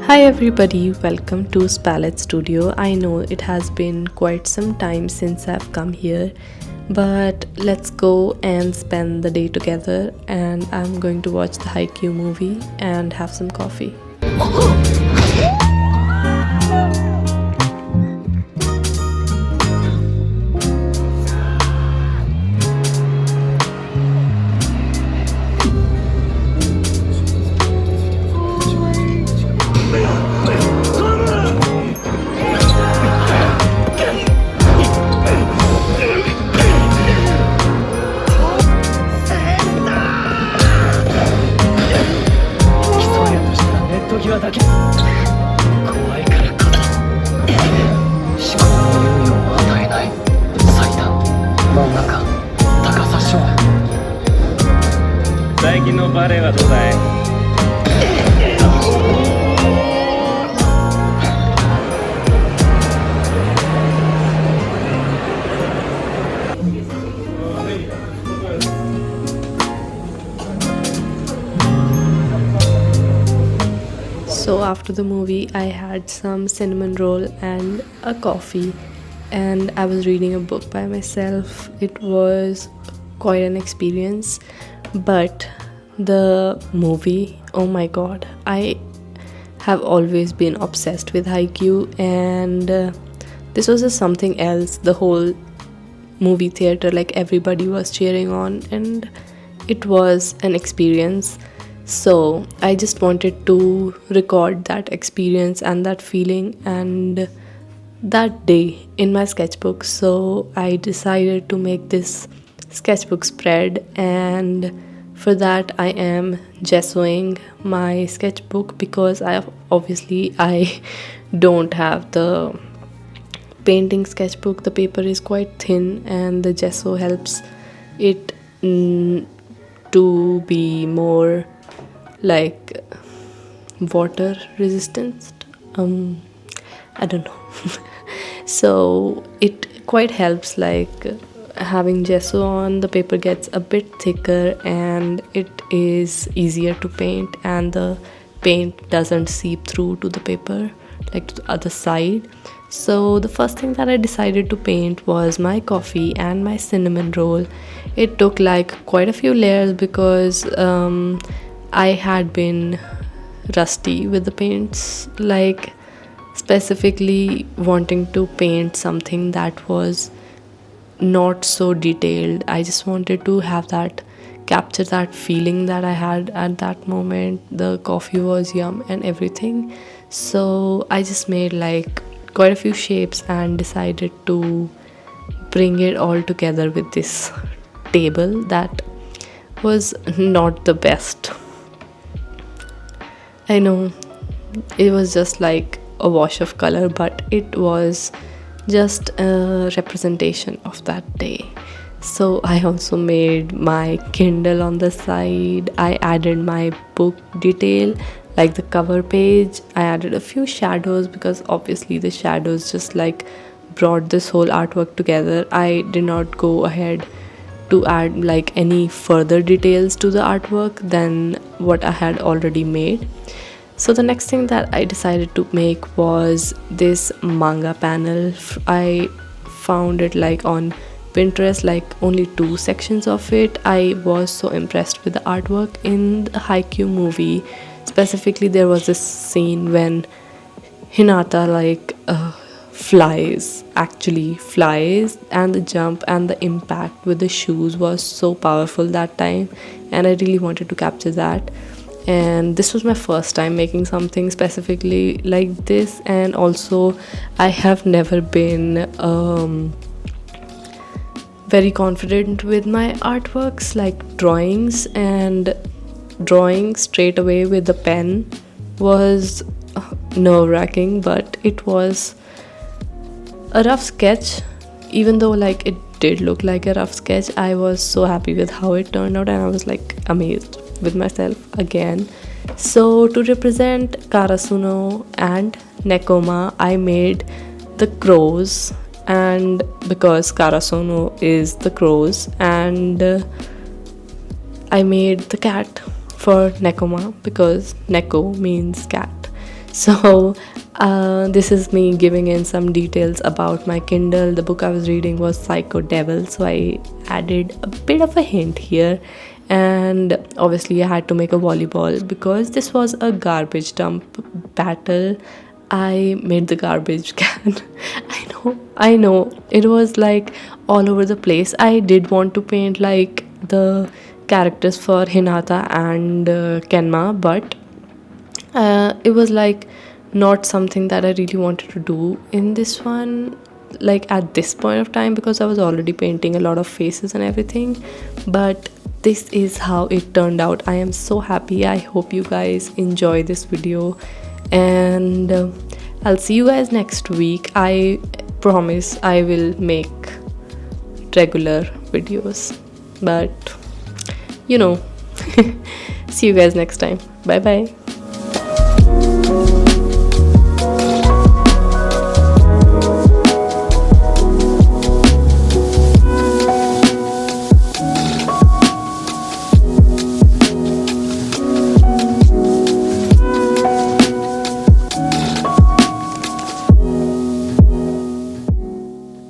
Hi everybody, welcome to Spallet Studio. I know it has been quite some time since I've come here, but let's go and spend the day together. And I'm going to watch the Haikyuu movie and have some coffee. So after the movie, I had some cinnamon roll and a coffee, and I was reading a book by myself. It was quite an experience, but the movie, oh my god, I have always been obsessed with Haikyuu, and this was just something else. The whole movie theater, like everybody was cheering on, and it was an experience. So I just wanted to record that experience and that feeling and that day in my sketchbook. So I decided to make this sketchbook spread, and for that I am gessoing my sketchbook because I don't have the painting sketchbook. The paper is quite thin and the gesso helps it to be more like water resistant. I don't know. So it quite helps, like having gesso on, the paper gets a bit thicker and it is easier to paint, and the paint doesn't seep through to the paper, like to the other side. So the first thing that I decided to paint was my coffee and my cinnamon roll. It took like quite a few layers because I had been rusty with the paints, like specifically wanting to paint something that was not so detailed. I just wanted to have that, capture that feeling that I had at that moment. The coffee was yum and everything. So I just made like quite a few shapes and decided to bring it all together with this table that was not the best. I know it was just like a wash of color, but it was just a representation of that day. So I also made my Kindle on the side. I added my book detail, like the cover page. I added a few shadows because obviously the shadows just like brought this whole artwork together. I did not go ahead to add like any further details to the artwork than what I had already made. So the next thing that I decided to make was this manga panel. I found it like on Pinterest, like only 2 sections of it. I was so impressed with the artwork in the Haikyuu movie. Specifically, there was this scene when Hinata actually flies, and the jump and the impact with the shoes was so powerful that time, and I really wanted to capture that. And this was my first time making something specifically like this, and also I have never been very confident with my artworks, like drawings, and drawing straight away with the pen was nerve-wracking, but it was a rough sketch. Even though like it did look like a rough sketch, I was so happy with how it turned out, and I was like amazed with myself again. So to represent Karasuno and Nekoma, I made the crows, and because Karasuno is the crows, and I made the cat for Nekoma because Neko means cat. So this is me giving in some details about my Kindle. The book I was reading was Psycho Devil, so I added a bit of a hint here. And obviously I had to make a volleyball because this was a garbage dump battle. I made the garbage can. I know it was like all over the place. I did want to paint like the characters for Hinata and Kenma, but it was like not something that I really wanted to do in this one, like at this point of time, because I was already painting a lot of faces and everything. But this is how it turned out. I am so happy. I hope you guys enjoy this video, and I'll see you guys next week. I promise I will make regular videos, but you know. See you guys next time. Bye bye.